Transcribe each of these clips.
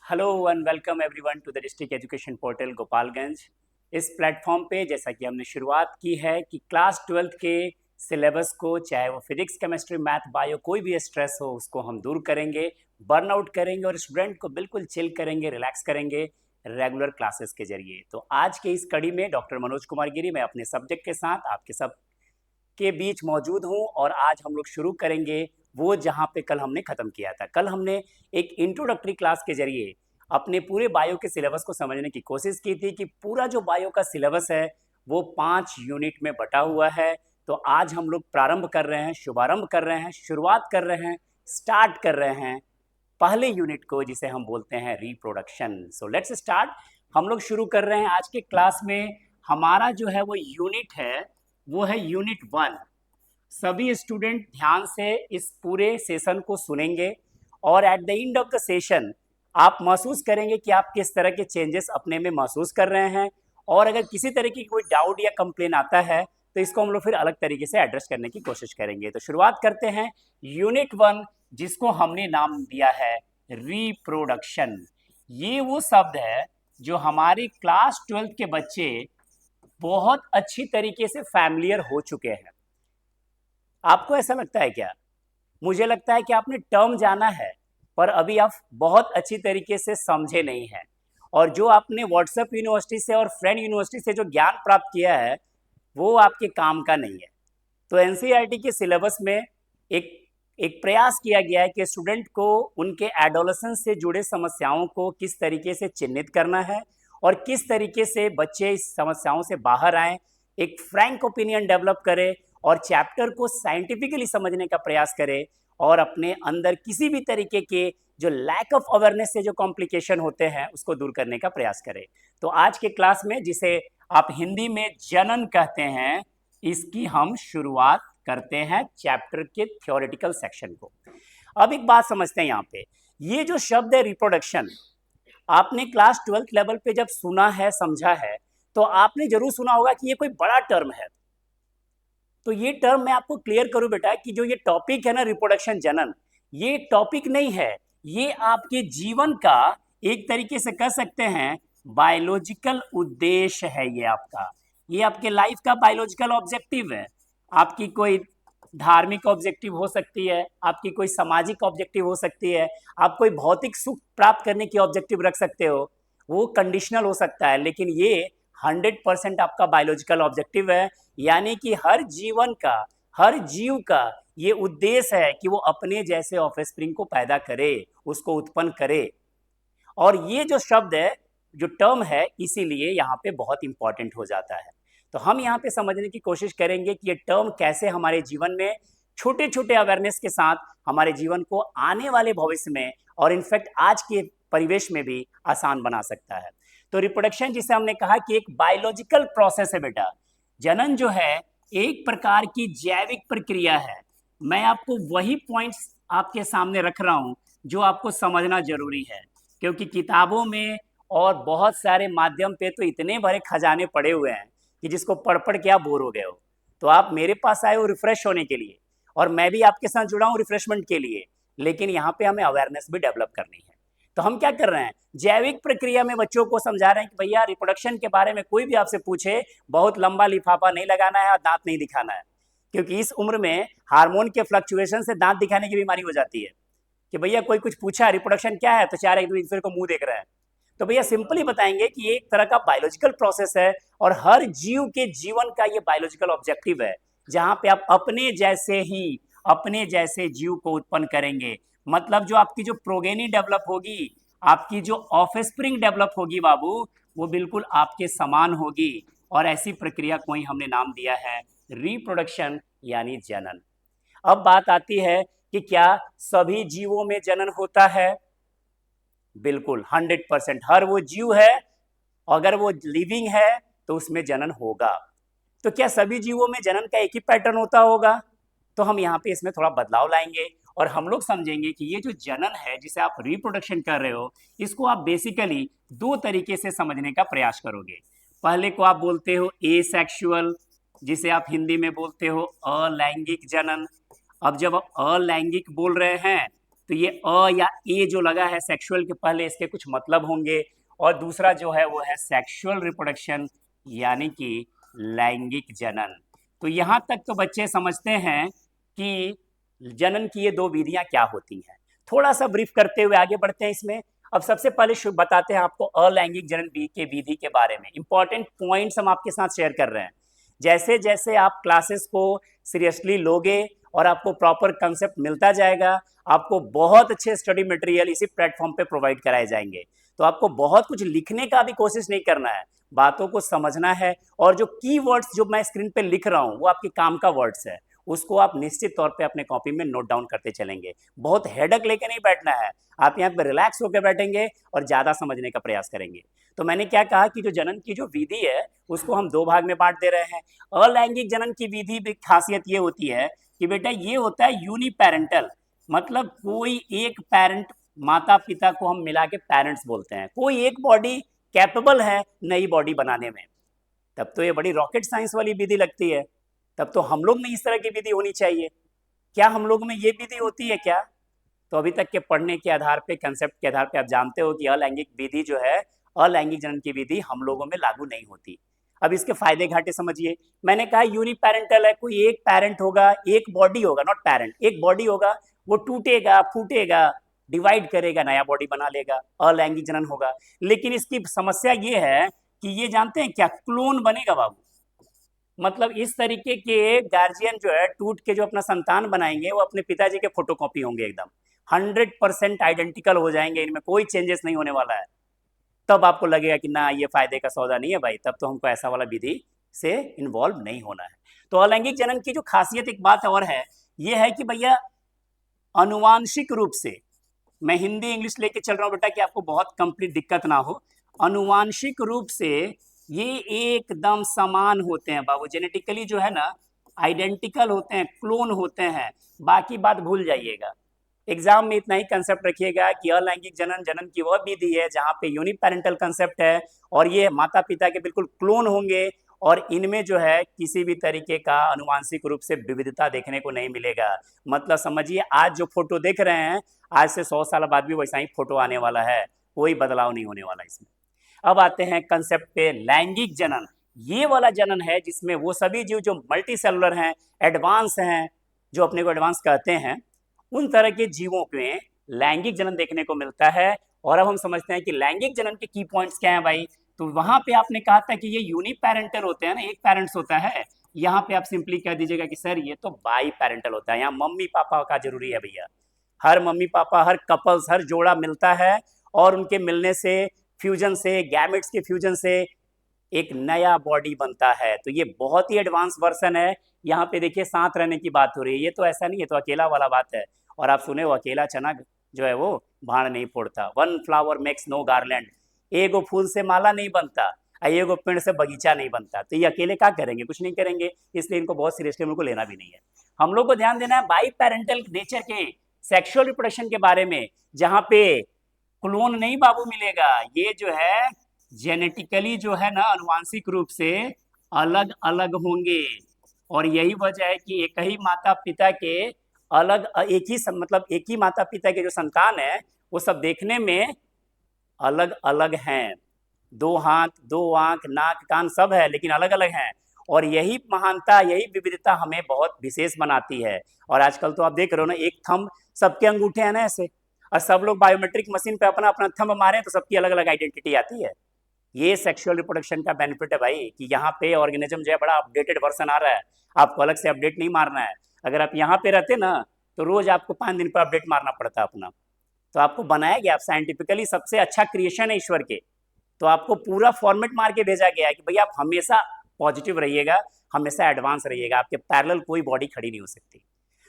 Hello and welcome everyone to the district education portal Gopalganj. इस platform पे जैसा कि हमने शुरुआत की है कि क्लास 12th के सिलेबस को, चाहे वो फिजिक्स, केमिस्ट्री, मैथ, बायो, कोई भी स्ट्रेस हो उसको हम दूर करेंगे, बर्नआउट करेंगे और स्टूडेंट को बिल्कुल चिल करेंगे, रिलैक्स करेंगे रेगुलर क्लासेस के जरिए। तो आज के इस कड़ी में डॉक्टर मनोज कुमार गिरी, मैं अपने सब्जेक्ट के साथ आपके सब के बीच मौजूद हूं और आज हम लोग शुरू करेंगे वो जहां पे कल हमने खत्म किया था। कल हमने एक इंट्रोडक्टरी क्लास के जरिए अपने पूरे बायो के सिलेबस को समझने की कोशिश की थी कि पूरा जो बायो का सिलेबस है वो 5 यूनिट में बटा हुआ है। तो आज हम लोग प्रारंभ कर रहे हैं, शुभारंभ कर रहे हैं, शुरुआत कर रहे हैं, स्टार्ट कर रहे हैं पहले यूनिट को, जिसे हम बोलते हैं रिप्रोडक्शन। So let's start. हम लोग शुरू कर रहे हैं आज के क्लास में। हमारा जो है वो यूनिट है, वो है यूनिट 1। सभी स्टूडेंट ध्यान से इस पूरे सेशन को सुनेंगे और at the end of the session आप महसूस करेंगे कि आप किस तरह के चेंजेस अपने में महसूस कर रहे हैं। और अगर किसी तरह की कोई डाउट या कंप्लेन आता है तो इसको हम लोग फिर अलग तरीके से एड्रेस करने की कोशिश करेंगे। तो शुरुआत करते हैं यूनिट 1, जिसको हमने नाम दिया है रिप्रोडक्शन। ये वो शब्द है जो हमारे क्लास 12th के बच्चे बहुत अच्छी तरीके से फैमिलियर हो चुके हैं। आपको ऐसा लगता है क्या? मुझे लगता है कि आपने टर्म जाना है पर अभी आप बहुत अच्छी तरीके से समझे नहीं हैं, और जो आपने व्हाट्सएप यूनिवर्सिटी से और फ्रेंड यूनिवर्सिटी से जो ज्ञान प्राप्त किया है वो आपके काम का नहीं है। तो एनसीईआरटी के सिलेबस में एक एक प्रयास किया गया है कि स्टूडेंट को उनके एडोलेसेंस से जुड़े समस्याओं को किस तरीके से चिन्हित करना है और किस तरीके से बच्चे इस समस्याओं से बाहर आएं, एक फ्रैंक ओपिनियन डेवलप करें और चैप्टर को साइंटिफिकली समझने का प्रयास करें और अपने अंदर किसी भी तरीके के जो लैक ऑफ अवेयरनेस से जो कॉम्प्लिकेशन होते हैं उसको दूर करने का प्रयास करें। तो आज के क्लास में, जिसे आप हिंदी में जनन कहते हैं, इसकी हम शुरुआत करते हैं चैप्टर के थ्योरेटिकल सेक्शन को। अब एक बात समझते हैं यहाँ पे, ये जो शब्द है रिप्रोडक्शन, आपने क्लास 12th लेवल पे जब सुना है, समझा है, तो आपने जरूर सुना होगा कि ये कोई बड़ा टर्म है। तो ये टर्म मैं आपको क्लियर करूं बेटा कि जो ये टॉपिक है ना, रिप्रोडक्शन, जनन, ये टॉपिक नहीं है, ये आपके जीवन का एक तरीके से कह सकते हैं बायोलॉजिकल उद्देश्य है। ये आपके लाइफ का बायोलॉजिकल ऑब्जेक्टिव है। आपकी कोई धार्मिक ऑब्जेक्टिव हो सकती है, आपकी कोई सामाजिक ऑब्जेक्टिव हो सकती है, आप कोई भौतिक सुख प्राप्त करने की ऑब्जेक्टिव रख सकते हो, वो कंडीशनल हो सकता है, लेकिन ये 100% आपका बायोलॉजिकल ऑब्जेक्टिव है। यानी कि हर जीवन का, हर जीव का ये उद्देश्य है कि वो अपने जैसे ऑफस्प्रिंग को पैदा करे, उसको उत्पन्न करे। और ये जो शब्द है, जो टर्म है, इसीलिए यहाँ पे बहुत इंपॉर्टेंट हो जाता है। तो हम यहाँ पे समझने की कोशिश करेंगे कि ये टर्म कैसे हमारे जीवन में छोटे छोटे अवेयरनेस के साथ हमारे जीवन को आने वाले भविष्य में और इनफैक्ट आज के परिवेश में भी आसान बना सकता है। तो रिप्रोडक्शन, जिसे हमने कहा कि एक बायोलॉजिकल प्रोसेस है बेटा, जनन जो है एक प्रकार की जैविक प्रक्रिया है। मैं आपको वही पॉइंट्स आपके सामने रख रहा हूं जो आपको समझना जरूरी है, क्योंकि किताबों में और बहुत सारे माध्यम पे तो इतने बड़े खजाने पड़े हुए हैं कि जिसको पढ़ पढ़ के आप बोर हो गए हो। तो आप मेरे पास आए हो रिफ्रेश होने के लिए, और मैं भी आपके साथ जुड़ा हूँ रिफ्रेशमेंट के लिए, लेकिन यहाँ पे हमें अवेयरनेस भी डेवलप करनी है। तो हम क्या कर रहे हैं, जैविक प्रक्रिया में बच्चों को समझा रहे हैं कि भैया रिप्रोडक्शन के बारे में कोई भी आपसे पूछे, बहुत लंबा लिफाफा नहीं लगाना है और दांत नहीं दिखाना है, क्योंकि इस उम्र में हार्मोन के फ्लक्चुएशन से दांत दिखाने की बीमारी हो जाती है कि भैया कोई कुछ पूछा रिप्रोडक्शन क्या है, तो चार एक दूसरे को मुंह देख रहे हैं। तो भैया सिंपली बताएंगे कि ये एक तरह का बायोलॉजिकल प्रोसेस है और हर जीव के जीवन का ये बायोलॉजिकल ऑब्जेक्टिव है, जहां पे आप अपने जैसे जीव को उत्पन्न करेंगे। मतलब जो आपकी जो प्रोगेनी डेवलप होगी, आपकी जो ऑफस्प्रिंग डेवलप होगी बाबू, वो बिल्कुल आपके समान होगी। और ऐसी प्रक्रिया को ही हमने नाम दिया है रिप्रोडक्शन, यानी जनन। अब बात आती है कि क्या सभी जीवों में जनन होता है? बिल्कुल 100%। हर वो जीव है, अगर वो लिविंग है तो उसमें जनन होगा। तो क्या सभी जीवों में जनन का एक ही पैटर्न होता होगा? तो हम यहाँ पे इसमें थोड़ा बदलाव लाएंगे और हम लोग समझेंगे कि ये जो जनन है, जिसे आप रिप्रोडक्शन कर रहे हो, इसको आप बेसिकली दो तरीके से समझने का प्रयास करोगे। पहले को आप बोलते हो एसेक्सुअल, जिसे आप हिंदी में बोलते हो अलैंगिक जनन। अब जब आप अलैंगिक बोल रहे हैं तो ये अ या ए जो लगा है सेक्सुअल के पहले, इसके कुछ मतलब होंगे। और दूसरा जो है वो है सेक्सुअल रिप्रोडक्शन, यानी कि लैंगिक जनन। तो यहाँ तक तो बच्चे समझते हैं कि जनन की ये दो विधियां क्या होती हैं। थोड़ा सा ब्रीफ करते हुए आगे बढ़ते हैं इसमें। अब सबसे पहले बताते हैं आपको अलैंगिक जनन के विधि के बारे में। इंपॉर्टेंट पॉइंट्स हम आपके साथ शेयर कर रहे हैं। जैसे जैसे आप क्लासेस को सीरियसली लोगे और आपको प्रॉपर कंसेप्ट मिलता जाएगा, आपको बहुत अच्छे स्टडी मटेरियल इसी प्लेटफॉर्म पे प्रोवाइड कराए जाएंगे। तो आपको बहुत कुछ लिखने का भी कोशिश नहीं करना है, बातों को समझना है। और जो की वर्ड्स जो मैं स्क्रीन पे लिख रहा हूँ वो आपके काम का वर्ड्स है, उसको आप निश्चित तौर पे अपने कॉपी में नोट डाउन करते चलेंगे। बहुत हेडक लेके नहीं बैठना है, आप यहाँ पे रिलैक्स होकर बैठेंगे और ज्यादा समझने का प्रयास करेंगे। तो मैंने क्या कहा कि जो जनन की जो विधि है उसको हम दो भाग में बांट दे रहे हैं। अलैंगिक जनन की विधि की खासियत ये होती है कि बेटा ये होता है यूनिपेरेंटल, मतलब कोई एक पेरेंट, माता पिता को हम मिला के पेरेंट्स बोलते हैं। कोई एक बॉडी कैपेबल है नई बॉडी बनाने में, तब तो ये बड़ी रॉकेट साइंस वाली विधि लगती है। तब तो हम लोग में इस तरह की विधि होनी चाहिए। क्या हम लोग में ये विधि होती है क्या? तो अभी तक के पढ़ने के आधार पे, कंसेप्ट के आधार पे आप जानते हो कि अलैंगिक विधि जो है, अलैंगिक जनन की विधि हम लोगों में लागू नहीं होती। अब इसके फायदे घाटे समझिए। मैंने कहा यूनिपेरेंटल है, कोई एक पेरेंट होगा, एक बॉडी होगा, नॉट पेरेंट, एक बॉडी होगा, वो टूटेगा, फूटेगा, डिवाइड करेगा, नया बॉडी बना लेगा, अलैंगिक जनन होगा। लेकिन इसकी समस्या ये है कि ये जानते हैं क्या, क्लोन बनेगा बाबू। मतलब इस तरीके के गार्जियन जो है टूट के जो अपना संतान बनाएंगे वो अपने पिताजी के फोटोकॉपी होंगे, एकदम 100% आइडेंटिकल हो जाएंगे, इनमें कोई चेंजेस नहीं होने वाला है। तब आपको लगेगा कि ना ये फायदे का सौदा नहीं है भाई, तब तो हमको ऐसा वाला विधि से इन्वॉल्व नहीं होना है। तो अलैंगिक जनन की जो खासियत एक बात और है, ये है कि भैया अनुवांशिक रूप से, मैं हिंदी इंग्लिश लेके चल रहा हूं बेटा कि आपको बहुत कंप्लीट दिक्कत ना हो, अनुवांशिक रूप से ये एकदम समान होते हैं बाबू, जेनेटिकली जो है ना आइडेंटिकल होते हैं, क्लोन होते हैं। बाकी बात भूल जाइएगा, एग्जाम में इतना ही कंसेप्ट रखिएगा कि अलैंगिक जनन जनन की वह विधि है जहां पे यूनिपेरेंटल कंसेप्ट है और ये माता पिता के बिल्कुल क्लोन होंगे, और इनमें जो है किसी भी तरीके का अनुवांशिक रूप से विविधता देखने को नहीं मिलेगा। मतलब समझिए आज जो फोटो देख रहे हैं, आज से 100 साल बाद भी वैसा ही फोटो आने वाला है, कोई बदलाव नहीं होने वाला इसमें। अब आते हैं कंसेप्ट पे, लैंगिक जनन। ये वाला जनन है जिसमें वो सभी जीव जो मल्टी सेलुलर हैं, एडवांस हैं, जो अपने को एडवांस कहते हैं, उन तरह के जीवों में लैंगिक जनन देखने को मिलता है। और अब हम समझते हैं कि लैंगिक जनन के की पॉइंट्स क्या हैं भाई। तो वहां पे आपने कहा था कि ये यूनिपेरेंटल होते हैं ना, एक पेरेंट्स होता है। यहाँ पे आप सिंपली कह दीजिएगा कि सर ये तो बाई पेरेंटल होता है। यहाँ मम्मी पापा का जरूरी है भैया, हर मम्मी पापा, हर कपल्स, हर जोड़ा मिलता है और उनके मिलने से, फ्यूजन से, गैमेट्स के फ्यूजन से एक नया बॉडी बनता है। तो ये बहुत ही एडवांस वर्जन है। यहाँ पे देखिए साथ रहने की बात हो रही है, ये तो ऐसा नहीं है तो अकेला वाला बात है। और आप सुने हो अकेला चना जो है वो भाड़ नहीं फोड़ता, one flower makes no garland, एगो फूल से माला नहीं बनता, एगो पेड़ से बगीचा नहीं बनता। तो ये अकेले क्या करेंगे, कुछ नहीं करेंगे, इसलिए इनको बहुत सीरियसली हम लोग को लेना भी नहीं है। हम लोग को ध्यान देना है बाई पेरेंटल नेचर के सेक्सुअल रिप्रोडक्शन के बारे में, जहां पे क्लोन नहीं बाबू मिलेगा, ये जो है जेनेटिकली जो है ना अनुवांशिक रूप से अलग अलग होंगे। और यही वजह है कि एक ही माता पिता के अलग, एक ही मतलब एक ही माता पिता के जो संतान है वो सब देखने में अलग अलग हैं। दो हाथ, दो आंख, नाक, कान सब है लेकिन अलग अलग हैं। और यही महानता, यही विविधता हमें बहुत विशेष बनाती है। और आजकल तो आप देख रहे हो ना, एक थंब, सबके अंगूठे हैं ना ऐसे, और सब लोग बायोमेट्रिक मशीन पे अपना अपना थंब मारे तो सबकी अलग अलग आइडेंटिटी आती है। ये सेक्सुअल रिप्रोडक्शन का बेनिफिट है भाई, कि यहाँ पे ऑर्गेनिज्म जो है बड़ा अपडेटेड वर्जन आ रहा है, आपको अलग से अपडेट नहीं मारना है। अगर आप यहाँ पे रहते ना तो रोज आपको 5 दिन पर अपडेट मारना पड़ता अपना। तो आपको बनाया गया, आप साइंटिफिकली सबसे अच्छा क्रिएशन है ईश्वर के, तो आपको पूरा फॉर्मेट मार के भेजा गया है कि भैया आप हमेशा पॉजिटिव रहिएगा, हमेशा एडवांस रहिएगा, आपके पैरेलल कोई बॉडी खड़ी नहीं हो सकती।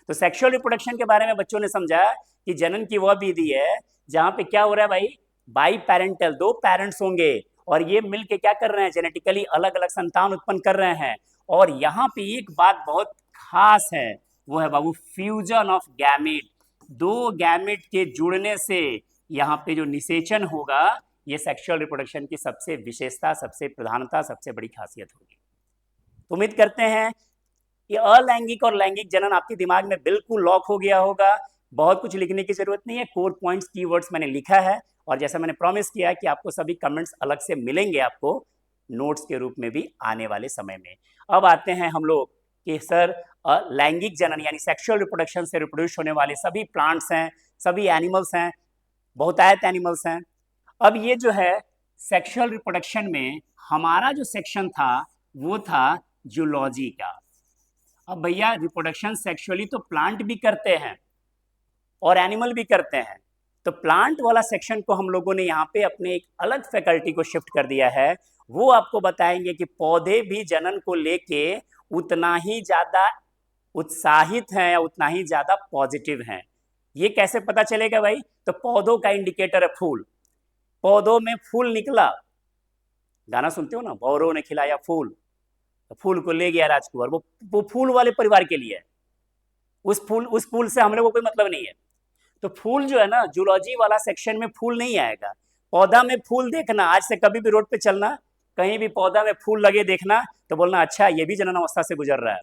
तो सेक्सुअल रिप्रोडक्शन के बारे में बच्चों ने समझा कि जनन की वह विधि है जहां पे क्या हो रहा है भाई, बाई पेरेंटल, दो पेरेंट्स होंगे और ये मिलके क्या कर रहे हैं, जेनेटिकली अलग अलग संतान उत्पन्न कर रहे हैं। और यहाँ पे एक बात बहुत खास है, वो है बाबू फ्यूजन ऑफ गैमेट। दो गैमेट के जुड़ने से यहाँ पे जो निषेचन होगा, ये सेक्सुअल रिप्रोडक्शन की सबसे विशेषता, सबसे प्रधानता, सबसे बड़ी खासियत होगी। तो उम्मीद करते हैं ये अलैंगिक और लैंगिक जनन आपके दिमाग में बिल्कुल लॉक हो गया होगा। बहुत कुछ लिखने की जरूरत नहीं है, कोर पॉइंट्स कीवर्ड्स मैंने लिखा है, और जैसा मैंने प्रॉमिस किया कि आपको सभी कमेंट्स अलग से मिलेंगे आपको नोट्स के रूप में भी आने वाले समय में। अब आते हैं हम लोग कि सर लैंगिक जनन यानी सेक्सुअल रिप्रोडक्शन से रिप्रोड्यूस होने वाले सभी प्लांट्स हैं, सभी एनिमल्स हैं, बहुतायत एनिमल्स हैं। अब ये जो है सेक्सुअल रिप्रोडक्शन में हमारा जो सेक्शन था वो था जूलॉजी का। अब भैया रिप्रोडक्शन सेक्सुअली तो प्लांट भी करते हैं और एनिमल भी करते हैं, तो प्लांट वाला सेक्शन को हम लोगों ने यहाँ पे अपने एक अलग फैकल्टी को शिफ्ट कर दिया है। वो आपको बताएंगे कि पौधे भी जनन को लेके उतना ही ज्यादा उत्साहित हैं या उतना ही ज्यादा पॉजिटिव हैं। ये कैसे पता चलेगा भाई? तो पौधों का इंडिकेटर है फूल। पौधों में फूल निकला, गाना सुनते हो ना, भौरों ने खिलाया फूल, तो फूल को ले गया राजकुमार, वो फूल वाले परिवार के लिए है। उस फूल से हम लोग को कोई मतलब नहीं है। तो फूल जो है ना, जूलॉजी वाला सेक्शन में फूल नहीं आएगा। पौधा में फूल देखना, आज से कभी भी रोड पे चलना, कहीं भी पौधा में फूल लगे देखना, तो बोलना अच्छा ये भी जनन अवस्था से गुजर रहा है।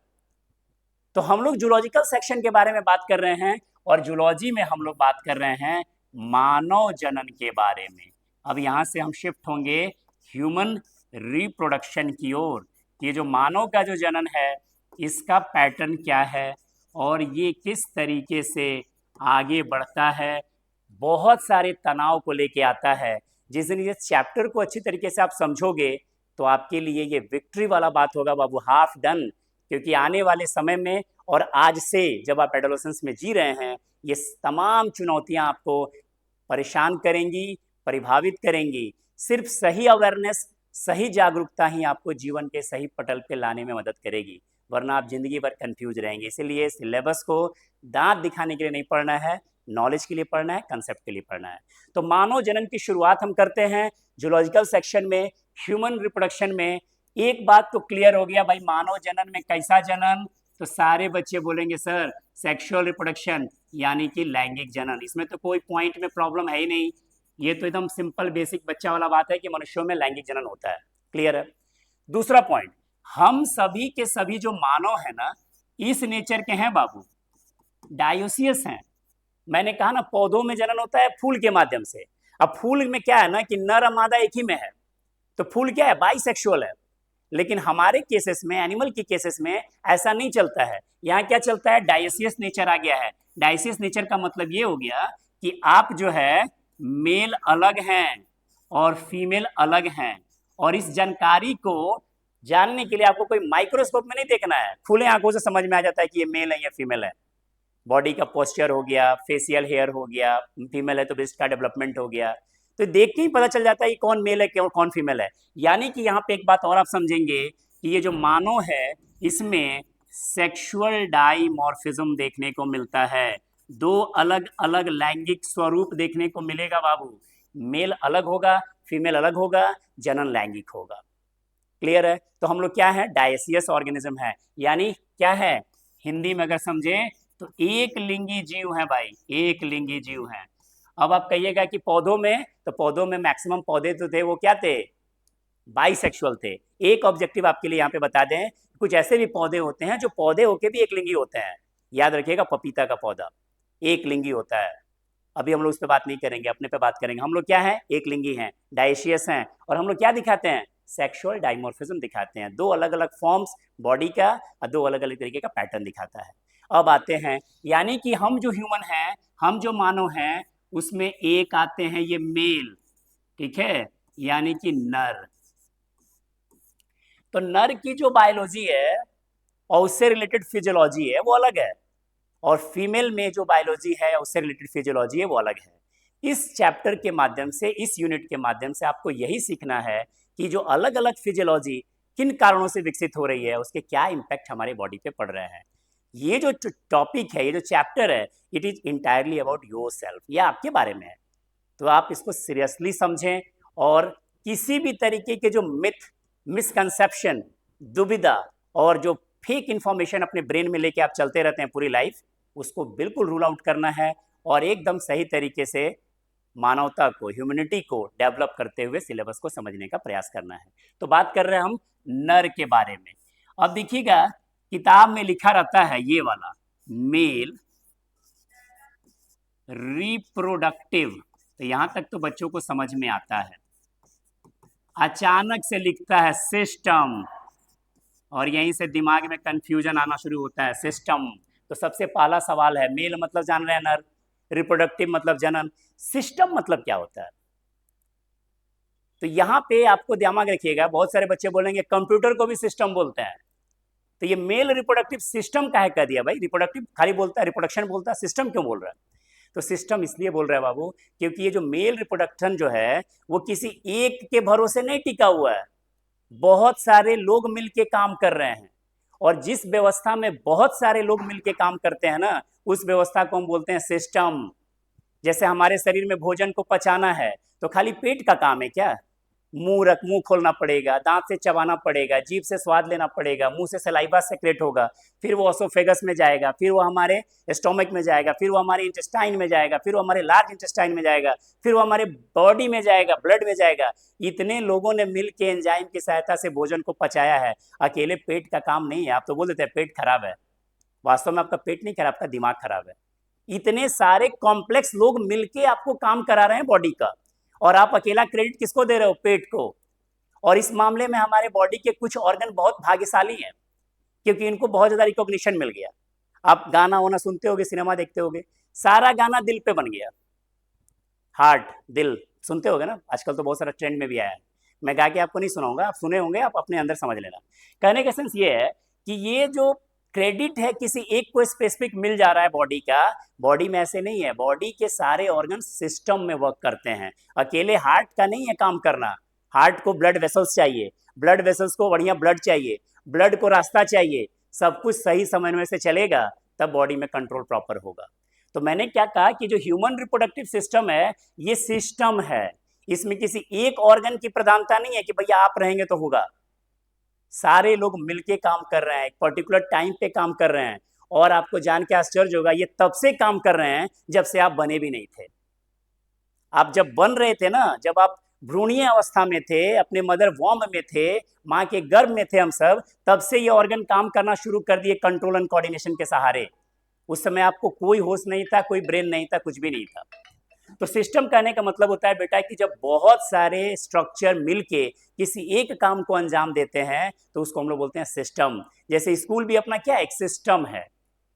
तो हम लोग जूलॉजिकल सेक्शन के बारे में बात कर रहे हैं, और जूलॉजी में हम लोग बात कर रहे हैं मानव जनन के बारे में। अब यहां से हम शिफ्ट होंगे ह्यूमन रिप्रोडक्शन की ओर। ये जो मानव का जो जनन है इसका पैटर्न क्या है और ये किस तरीके से आगे बढ़ता है, बहुत सारे तनाव को लेके आता है। जिस दिन इस चैप्टर को अच्छी तरीके से आप समझोगे तो आपके लिए ये विक्ट्री वाला बात होगा बाबू, हाफ डन। क्योंकि आने वाले समय में और आज से जब आप एडोलेसेंस में जी रहे हैं, ये तमाम चुनौतियां आपको परेशान करेंगी, प्रभावित करेंगी। सिर्फ सही अवेयरनेस, सही जागरूकता ही आपको जीवन के सही पटल पे लाने में मदद करेगी, वरना आप जिंदगी भर कंफ्यूज रहेंगे। इसीलिए सिलेबस को दांत दिखाने के लिए नहीं पढ़ना है, नॉलेज के लिए पढ़ना है, कंसेप्ट के लिए पढ़ना है। तो मानव जनन की शुरुआत हम करते हैं जूलॉजिकल सेक्शन में, ह्यूमन रिप्रोडक्शन में। एक बात तो क्लियर हो गया भाई, मानव जनन में कैसा जनन? तो सारे बच्चे बोलेंगे सर सेक्सुअल रिप्रोडक्शन यानी कि लैंगिक जनन। इसमें तो कोई पॉइंट में प्रॉब्लम है ही नहीं, ये तो एकदम सिंपल बेसिक बच्चा वाला बात है कि मनुष्यों में लैंगिक जनन होता है। क्लियर है? दूसरा पॉइंट, हम सभी के सभी जो मानव है ना, इस नेचर के हैं बाबू, डायोसियस हैं। मैंने कहा ना पौधों में जनन होता है फूल के माध्यम से। अब फूल में क्या है ना कि नर और मादा एक ही में है, तो फूल क्या है, बाइसेक्सुअल है। लेकिन हमारे केसेस में, एनिमल के केसेस में ऐसा नहीं चलता है। यहाँ क्या चलता है, डायोसियस नेचर आ गया है। डायोसियस नेचर का मतलब ये हो गया कि आप जो है मेल अलग हैं और फीमेल अलग हैं, और इस जानकारी को जानने के लिए आपको कोई माइक्रोस्कोप में नहीं देखना है, खुले आंखों से समझ में आ जाता है कि ये मेल है या फीमेल है। बॉडी का पोस्चर हो गया, फेशियल हेयर हो गया, फीमेल है तो ब्रेस्ट का डेवलपमेंट हो गया, तो देख के ही पता चल जाता है कि कौन मेल है कौन फीमेल है। यानी कि यहाँ पे एक बात और आप समझेंगे कि ये जो मानव है इसमें सेक्सुअल डाइमॉर्फिज्म देखने को मिलता है। दो अलग अलग लैंगिक स्वरूप देखने को मिलेगा बाबू, मेल अलग होगा, फीमेल अलग होगा, जनन लैंगिक होगा। क्लियर है? तो हम लोग क्या है, डायसियस ऑर्गेनिज्म है। यानी क्या है, हिंदी में अगर समझे तो एक लिंगी जीव है भाई, एक लिंगी जीव है। अब आप कहिएगा कि पौधों में, तो पौधों में मैक्सिमम पौधे तो थे वो क्या थे, बाइसेक्सुअल थे। एक ऑब्जेक्टिव आपके लिए यहाँ पे बता दें, कुछ ऐसे भी पौधे होते हैं जो पौधे होके भी एक लिंगी होते हैं। याद रखिएगा पपीता का पौधा एक लिंगी होता है। अभी हम लोग उस पर बात नहीं करेंगे, अपने पे बात करेंगे। हम लोग क्या है, एक लिंगी हैं, डायशियस हैं, और हम लोग क्या दिखाते हैं, सेक्सुअल डाइमॉर्फिज्म दिखाते हैं। दो अलग अलग फॉर्म्स बॉडी का और दो अलग अलग तरीके का पैटर्न दिखाता है। अब आते हैं, यानी कि हम जो ह्यूमन हैं, हम जो मानव हैं, उसमें एक आते हैं ये मेल, ठीक है, यानी कि नर। तो नर की जो बायोलॉजी है और उससे रिलेटेड फिजियोलॉजी है वो अलग है, और फीमेल में जो बायोलॉजी है या उससे रिलेटेड फिजियोलॉजी है वो अलग है। इस चैप्टर के माध्यम से, इस यूनिट के माध्यम से आपको यही सीखना है कि जो अलग अलग फिजियोलॉजी किन कारणों से विकसित हो रही है, उसके क्या इम्पैक्ट हमारे बॉडी पे पड़ रहे हैं। ये जो टॉपिक है, ये जो चैप्टर है, it is entirely about your self, ये आपके बारे में है। तो आप इसको सीरियसली समझें, और किसी भी तरीके के जो मिथ, मिसकंसेप्शन, दुविधा और जो फेक इंफॉर्मेशन अपने ब्रेन में लेके आप चलते रहते हैं पूरी लाइफ, उसको बिल्कुल रूल आउट करना है और एकदम सही तरीके से मानवता को, ह्यूमैनिटी को डेवलप करते हुए सिलेबस को समझने का प्रयास करना है। तो बात कर रहे हैं हम नर के बारे में। अब देखिएगा किताब में लिखा रहता है ये वाला, मेल रिप्रोडक्टिव, तो यहां तक तो बच्चों को समझ में आता है। अचानक से लिखता है सिस्टम, और यहीं से दिमाग में कंफ्यूजन आना शुरू होता है। सिस्टम, तो सबसे पहला सवाल है, मेल मतलब जान रहे हैं नर, रिप्रोडक्टिव मतलब जनन, सिस्टम मतलब क्या होता है? तो यहां पे आपको दिमाग रखिएगा, बहुत सारे बच्चे बोलेंगे कंप्यूटर को भी सिस्टम बोलते हैं, तो ये मेल रिप्रोडक्टिव सिस्टम काहे कह दिया भाई? रिप्रोडक्टिव खाली बोलता है, रिप्रोडक्शन बोलता है, सिस्टम क्यों बोल रहा है? तो सिस्टम इसलिए बोल रहा है बाबू, क्योंकि ये जो मेल रिप्रोडक्शन जो है वो किसी एक के भरोसे नहीं टिका हुआ है, बहुत सारे लोग मिलके काम कर रहे हैं, और जिस व्यवस्था में बहुत सारे लोग मिलके काम करते हैं ना, उस व्यवस्था को हम बोलते हैं सिस्टम। जैसे हमारे शरीर में भोजन को पचाना है, तो खाली पेट का काम है क्या? मुंह खोलना पड़ेगा, दांत से चबाना पड़ेगा, जीभ से स्वाद लेना पड़ेगा, मुंह से सलाइवा सेक्रेट होगा, फिर वो ओसोफेगस में जाएगा, फिर वो हमारे स्टोमक में जाएगा, फिर वो हमारे इंटेस्टाइन में जाएगा, फिर वो हमारे लार्ज इंटेस्टाइन में जाएगा, फिर वो हमारे बॉडी में जाएगा, ब्लड में जाएगा। इतने लोगों ने मिल के एंजाइम की सहायता से भोजन को पचाया है, अकेले पेट का काम नहीं है। आप तो बोल देते हैं पेट खराब है, वास्तव में आपका पेट नहीं खराब, आपका दिमाग खराब है। इतने सारे कॉम्प्लेक्स लोग मिलके आपको काम करा रहे हैं बॉडी का, और आप अकेला क्रेडिट किसको दे रहे हो? पेट को। और इस मामले में हमारे बॉडी के कुछ ऑर्गन बहुत भाग्यशाली हैं, क्योंकि इनको बहुत ज्यादा रिकॉग्निशन मिल गया। आप गाना वाना सुनते होगे, सिनेमा देखते होगे, सारा गाना दिल पे बन गया। हार्ट, दिल सुनते होगे ना, आजकल तो बहुत सारा ट्रेंड में भी आया है। मैं गा के आपको नहीं सुनाऊंगा, आप सुने होंगे, आप अपने अंदर समझ लेना। कहने का सेंस ये है कि ये जो क्रेडिट है किसी एक को स्पेसिफिक मिल जा रहा है बॉडी का, बॉडी में ऐसे नहीं है, बॉडी के सारे ऑर्गन सिस्टम में वर्क करते हैं। अकेले हार्ट का नहीं है काम करना, हार्ट को ब्लड वेसल्स चाहिए, ब्लड वेसल्स को बढ़िया ब्लड चाहिए, ब्लड को रास्ता चाहिए, सब कुछ सही समन्वय से चलेगा, तब बॉडी में कंट्रोल प्रॉपर होगा। तो मैंने क्या कहा कि जो ह्यूमन रिप्रोडक्टिव सिस्टम है, ये सिस्टम है, इसमें किसी एक ऑर्गन की प्रधानता नहीं है कि भैया आप रहेंगे तो होगा। सारे लोग मिलके काम कर रहे हैं, एक पर्टिकुलर टाइम पे काम कर रहे हैं, और आपको जान के आश्चर्य होगा, ये तब से काम कर रहे हैं जब से आप बने भी नहीं थे। आप जब बन रहे थे ना, जब आप भ्रूणीय अवस्था में थे, अपने मदर वॉर्म में थे, माँ के गर्भ में थे हम सब, तब से ये ऑर्गन काम करना शुरू कर दिए कंट्रोल एंड कोऑर्डिनेशन के सहारे। उस समय आपको कोई होश नहीं था, कोई ब्रेन नहीं था, कुछ भी नहीं था। तो सिस्टम कहने का मतलब होता है बेटा कि जब बहुत सारे स्ट्रक्चर मिलके किसी एक काम को अंजाम देते हैं, तो उसको हम लोग बोलते हैं सिस्टम। जैसे स्कूल भी अपना क्या, एक सिस्टम है,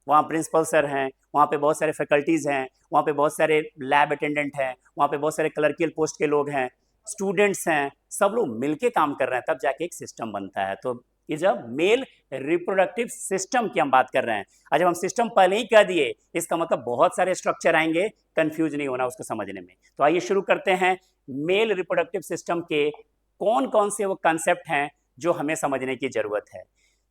वहाँ प्रिंसिपल सर हैं, वहाँ पे बहुत सारे फैकल्टीज हैं, वहाँ पे बहुत सारे लैब अटेंडेंट हैं, वहाँ पे बहुत सारे क्लर्कियल पोस्ट के लोग हैं, स्टूडेंट्स हैं, सब लोग मिलके काम कर रहे हैं, तब जाके एक सिस्टम बनता है। तो is a male reproductive system की हम बात कर रहे हैं। और जब हम सिस्टम पहले ही कह दिए, इसका मतलब बहुत सारे स्ट्रक्चर आएंगे, कंफ्यूज नहीं होना उसको समझने में। तो आइए शुरू करते हैं। मेल रिप्रोडक्टिव सिस्टम के कौन कौन से वो कंसेप्ट हैं जो हमें समझने की जरूरत है।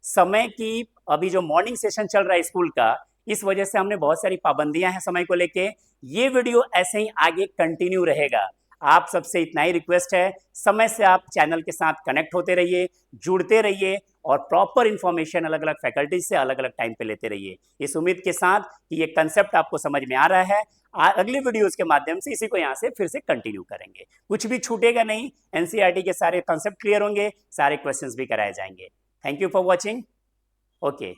समय की, अभी जो मॉर्निंग सेशन चल रहा है स्कूल का, इस वजह से हमने बहुत सारी पाबंदियां हैं समय को लेके। ये वीडियो ऐसे ही आगे कंटिन्यू रहेगा। आप सबसे इतना ही रिक्वेस्ट है, समय से आप चैनल के साथ कनेक्ट होते रहिए, जुड़ते रहिए, और प्रॉपर इंफॉर्मेशन अलग अलग फैकल्टी से अलग अलग टाइम पे लेते रहिए, इस उम्मीद के साथ कि ये कंसेप्ट आपको समझ में आ रहा है। अगली वीडियोस के माध्यम से इसी को यहाँ से फिर से कंटिन्यू करेंगे, कुछ भी छूटेगा नहीं, एनसीईआरटी के सारे कंसेप्ट क्लियर होंगे, सारे क्वेश्चंस भी कराए जाएंगे। Thank you for watching. Okay.